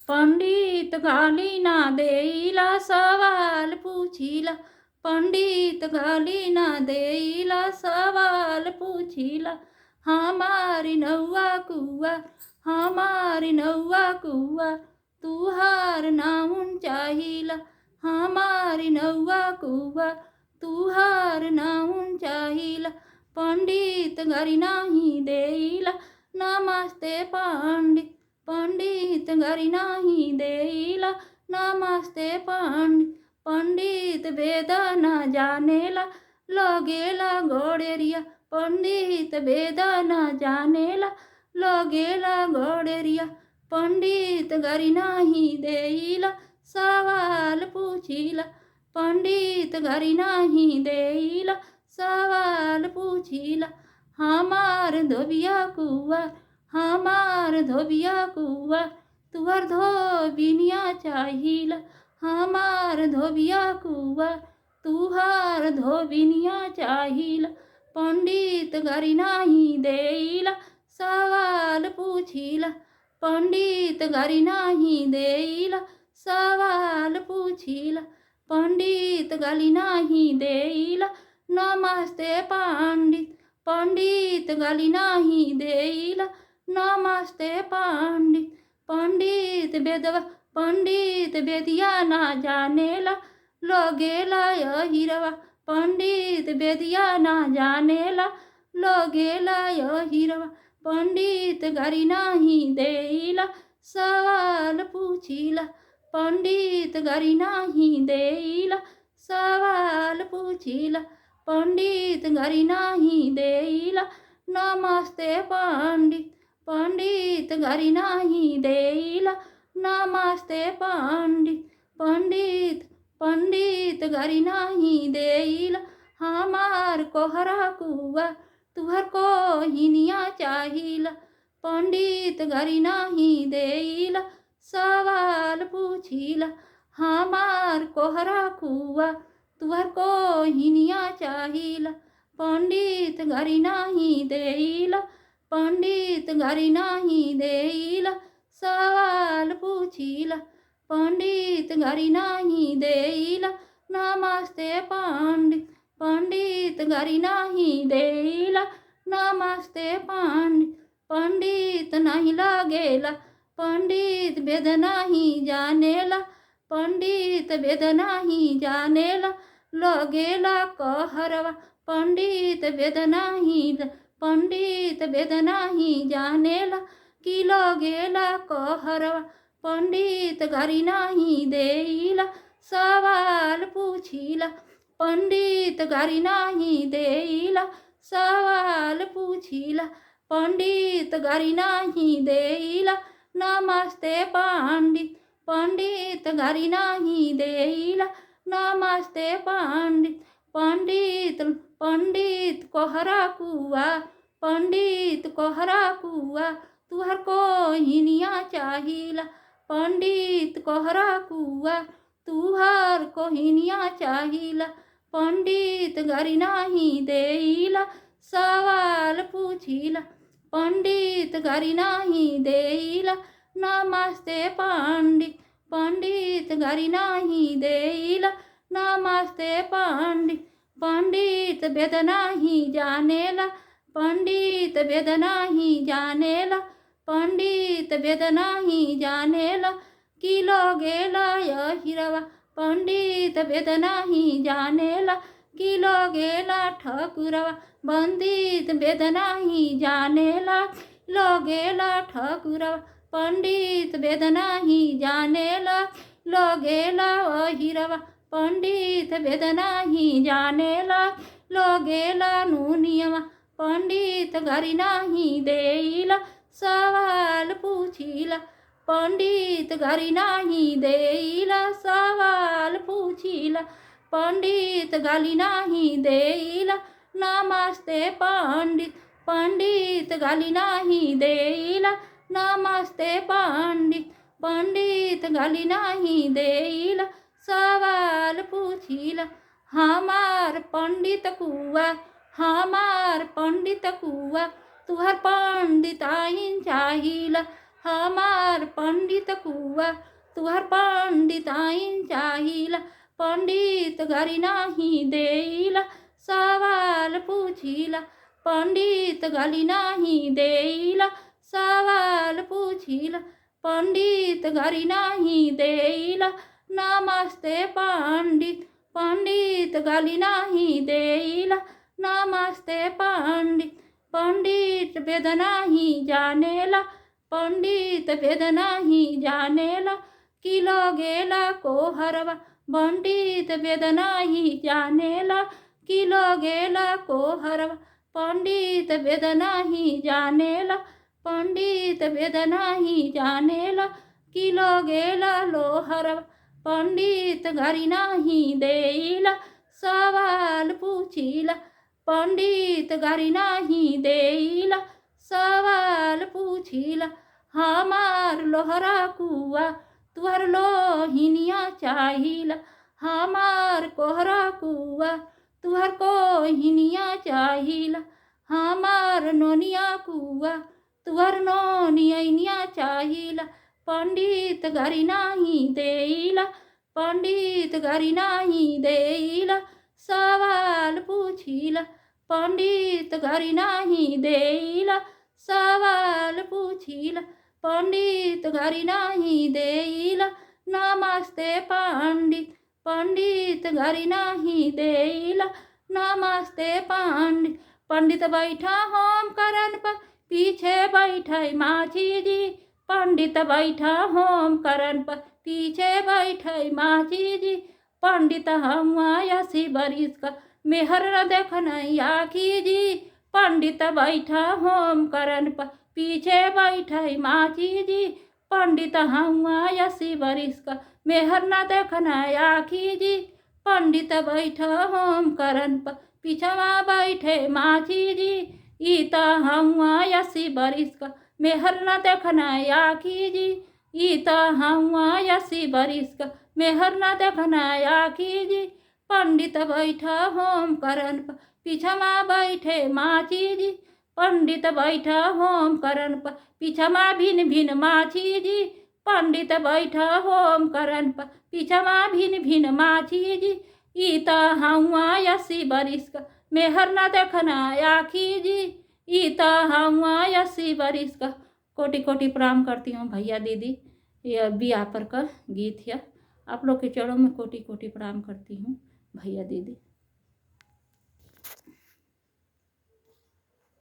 पंडित गाली ना देईला सवाल पूछीला। पंडित गाली ना देईला सवाल पूछीला। हमारी नौवा कुआ, हमारी नौवा कुआ, तुहार नाउन चाहिला। हमारी नौवा कुआ, तुहार नाउन चाहिला। पंडित गाली नाही देईला नमस्ते पंडित। पंडित गाली नाही देईला नमस्ते पंडित। पंडित वेद न जानेला लगेला गोड़ेरिया। पंडित वेद न जानेला लगेला गोड़ेरिया। पंडित गाली नाही देईला सवाल पूछीला। पंडित गाली नाही देईला सवाल पूछीला। हमार धोबिया कुआ, हमार धोबिया कुआ, तुहर धोबिनिया चाहिला। हमार धोबिया कुआ, तुहार धोबिनिया चाहिला। पंडित गाली नाही देईला सवाल पूछीला। पंडित गाली नाही देईला सवाल पूछीला। पंडित गाली नाही देईला नमस्ते पंडित। पंडित गाली नाही देईला नमस्ते पंडित। पंडित बेदवा, पंडित बेदिया ना जानेला लगेला हिरवा। पंडित बेदिया ना जानेला लगेला हिरवा। पंडित गाली नाही देईला सवाल पूछीला। पंडित गाली नाही देईला सवाल पूछीला। पंडित गाली नाही देईला नमस्ते पंडित। पंडित गाली नाही देईला नमस्ते पंडित। पंडित पंडित गाली नाही देईला हमार कोहरा कुआ, तुहर कोहिनिया चाहिला। पंडित गाली नाही देईला सवाल पूछीला। हमार कोहरा कुआ, तुहर कोहिनिया चाहिला। पंडित गाली नाही देईला, पंडित गाली नाही देईला सवाल पूछीला। पंडित गाली नाही देईला नमस्ते पंडित। पंडित गाली नाही देईला नमस्ते पंडित। पंडित नाही लागेला, पंडित वेद नाही जानेला। पंडित वेद नाही जानेला लगेला कहरवा। पंडित वेद नाही, पंडित वेद नाही जानेला कि लगेला कहरवा। पंडित गाली नाही देईला सवाल पूछीला। पंडित गाली नाही देईला सवाल पूछीला। पंडित गाली नाही देईला नमस्ते पंडित। पंडित गाली नाही देईला नमस्ते पंडित। पंडित पंडित कोहरा कुआ, पंडित कोहरा कुआ, तुहर कोहिनिया चाहिला। पंडित कोहरा कुआ, तुहार कोहिनिया चाहिला। पंडित गाली नाही देईला सवाल पूछीला। पंडित गाली नाही देईला नमस्ते पंडित। पंडित गाली नाही देईला नमस्ते पंडित। पंडित वेद नाही जानेला, पंडित वेद नाही जानेला। पंडित वेद नाही जानेला कि लगेला हिरवा। पंडित वेद नाही जानेला कि लगेला ठकुरवा। पंडित वेद नाही जानेला लगेला ठकुरवा। पंडित वेद नाही जानेला लगेला हिरवा। पंडित वेद नाही जानेला लगेला नूनियवा। पंडित गाली नाही देईला सवाल पूछीला। पंडित गाली नाही देईला सवाल पूछीला। पंडित गाली नाही देईला नमस्ते पंडित। पंडित गाली नाही देईला नमस्ते पंडित। पंडित गाली नाही देईला सवाल पूछीला। हमार पंडित कुआ, हमार पंडित कुआ, तुहर पंडिताइन चाहिला। हमार पंडित कुआ तुहर पंडिताइन चाहिला। पंडित घरी नाही देईला सवाल पूछिला। पंडित घरी नाही देईला सवाल पूछिला। पंडित घरी नाही देईला नमस्ते पंडित। पंडित घरी नाही देईला नमस्ते पंडित। पंडित वेद नाही जानेला। पंडित वेद नाही जानेला किलो गेला कोहरवा। पंडित वेद नाही जानेला किलो गेला कोहरवा। पंडित वेद नाही जानेला। पंडित वेद नाही जानेला किलो गेला लोहरवा। पंडित घरी नाही देईला सवाल पूछिला। पंडित घरी नाही देईला सवाल पूछिला। हमार लोहरा कुआ तुहर लोहिनिया चाहिला। हमार कोहरा कुआ तुहर कोहिनिया चाहिला। हमार नोनिया कुआ तुहर नोनिया चाहिला। पंडित घरी नाही देईला। पंडित घरी नाही देईला सवाल पूछिला। पंडित घरी नाही देईला सवाल पूछिला। पंडित घरी नाही देईला नमस्ते पंडित। पंडित घरी नाही देईला नमस्ते पंडित। पंडित बैठा होम करन पर पीछे बैठे माझी जी। पंडित बैठा होम करन पर पीछे बैठे माझी जी। पंडित हम 80 बरिस का मेहर न देखना आखी जी। पंडित बैठा होम करन पर पीछे बैठे माझी जी। पंडित हम 80 बरिस का मेहर न देखना आखी जी। पंडित बैठा होम करन पर पीछवा बैठे माझी जी। ईता हम 80 बरिस का मेहर न देखना आखी जी। ईता हम 80 बरिस का मेहर न देखना आखी जी। पंडित बैठा होम करन पर पीछमा बैठे माझी जी। पंडित बैठा होम करन पर पीछमा भिन भिन माझी जी। पंडित बैठा होम करन पर पीछमा भिन भिन माझी जी। ईता हम 80 बरिस का मेहर न देखना आखी जी। ईता हम 80 बरिस का। कोटि कोटि प्रणाम करती हूँ भैया दीदी। यह बियाह पर का गीत है। आप लोग के चरणों में कोटि कोटि प्रणाम करती हूँ भैया दीदी।